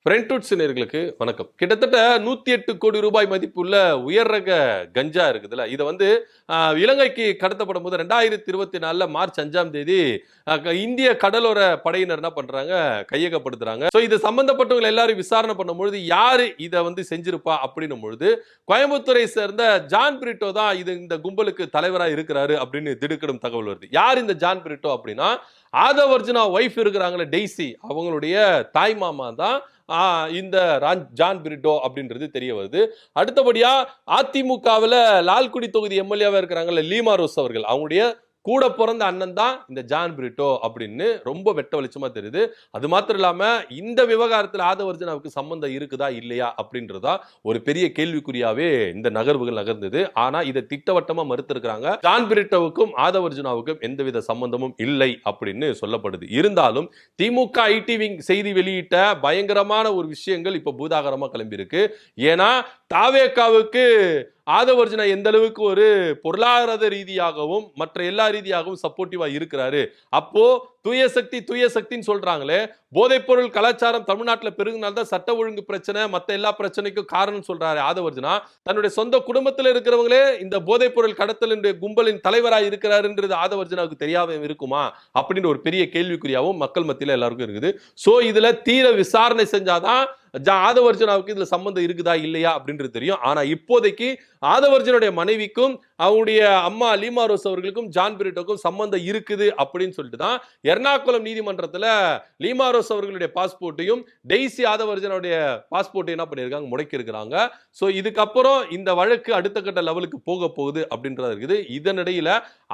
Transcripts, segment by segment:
பிரெண்ட்வுட்ஸ் நேயர்களுக்கு வணக்கம். கிட்டத்தட்ட 108 கோடி ரூபாய் மதிப்புள்ள உயர் ரக கஞ்சா இருக்குதுல்ல, இதை இலங்கைக்கு கடத்தப்படும் போது 2024 மார்ச் 5ஆம் தேதி இந்திய கடலோர படையினர் என்ன பண்றாங்க, கையகப்படுத்துறாங்க. ஸோ இது சம்பந்தப்பட்டவங்க எல்லாரும் விசாரணை பண்ணும்பொழுது யாரு இதை செஞ்சிருப்பா அப்படின்னும் பொழுது கோயம்புத்தூரை சேர்ந்த ஜான் பிரிட்டோ தான் இந்த கும்பலுக்கு தலைவராக இருக்கிறாரு அப்படின்னு திடுக்கிடும் தகவல் வருது. யார் இந்த ஜான் பிரிட்டோ அப்படின்னா, ஆதவர்ஜுனா ஒய்ஃப் இருக்கிறாங்களே டெய்சி, அவங்களுடைய தாய் மாமா தான் இந்த ஜான் பிரிட்டோ அப்படின்றது தெரிய வருது. அடுத்தபடியா அதிமுகவில் லால்குடி தொகுதி எம்எல்ஏவா இருக்கிறாங்கல்ல லீமா ரோஸ் அவர்கள், அவங்களுடைய கூட பிறந்த அண்ணன் தான் இந்த ஜான் பிரிட்டோ அப்படின்னு ரொம்ப வெட்ட வெளிச்சமா தெரியுது. அது மாத்திரம் இல்லாம இந்த விவகாரத்தில் ஆதவர்ஜுனாவுக்கு சம்பந்தம் இருக்குதா இல்லையா அப்படின்றதா ஒரு பெரிய கேள்விக்குறியாவே இந்த நகர்வுகள் நகர்ந்தது. ஆனா இதை திட்டவட்டமா மறுத்திருக்கிறாங்க. ஜான் பிரிட்டோவுக்கும் ஆதவர்ஜுனாவுக்கும் எந்தவித சம்பந்தமும் இல்லை அப்படின்னு சொல்லப்படுது. இருந்தாலும் திமுக ஐடி விங் செய்தி வெளியிட்ட பயங்கரமான ஒரு விஷயங்கள் இப்ப பூதாகரமா கிளம்பி இருக்கு. ஏன்னா தாவேகாவுக்கு ஆதவர்ஜுனா எந்த அளவுக்கு ஒரு பொருளாதார ரீதியாகவும் மற்ற எல்லா ரீதியாகவும் சப்போர்ட்டிவா இருக்கிறாரு. அப்போ தூய சக்தின்னு சொல்றாங்களே, போதைப் பொருள் கலாச்சாரம் தமிழ்நாட்டில் பெருகினால்தான் சட்ட ஒழுங்கு பிரச்சனை, மற்ற எல்லா பிரச்சனைக்கும் காரணம் சொல்றாரு ஆதவர்ஜுனா. தன்னுடைய சொந்த குடும்பத்தில் இருக்கிறவங்களே இந்த போதைப் பொருள் கடத்தல் கும்பலின் தலைவராக இருக்கிறாருன்றது ஆதவர்ஜுனாவுக்கு தெரியாம இருக்குமா அப்படின்னு ஒரு பெரிய கேள்விக்குறியாவும் மக்கள் மத்தியில எல்லாருக்கும் இருக்குது. சோ இதுல தீர விசாரணை செஞ்சாதான் ஆதவர்ஜுனாவுக்கு இதுல சம்பந்தம் இருக்குதா இல்லையா அப்படின்றது தெரியும். ஆனா இப்போதைக்கு ஆதவர்ஜுனுடைய மனைவிக்கும் அவருடைய அம்மா லீமா ரோஸ் அவர்களுக்கும் ஜான் பிரிட்டோக்கும் சம்பந்தம் இருக்குது அப்படின்னு சொல்லிட்டு தான் எர்ணாகுளம் நீதிமன்றத்தில் லீமா ரோஸ் அவர்களுடைய பாஸ்போர்ட்டையும் டெய்சி ஆதவர்ஜனுடைய பாஸ்போர்ட்டையும் என்ன பண்ணியிருக்காங்க, முடக்கி இருக்கிறாங்க. ஸோ இதுக்கப்புறம் இந்த வழக்கு அடுத்த கட்ட லெவலுக்கு போக போகுது அப்படின்றது இருக்குது. இதனிடையில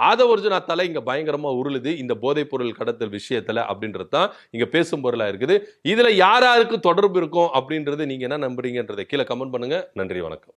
ஆதவர்ஜுனா தலை இங்க பயங்கரமா உருளுது இந்த போதைப் பொருள் கடத்தல் விஷயத்துல அப்படின்றது தான் இங்க பேசும் பொருளா இருக்குது. இதுல யாருக்கு தொடர்பு இருக்கும் அப்படின்றது நீங்க என்ன நம்புறீங்கன்றதை கீழே கமெண்ட் பண்ணுங்க. நன்றி, வணக்கம்.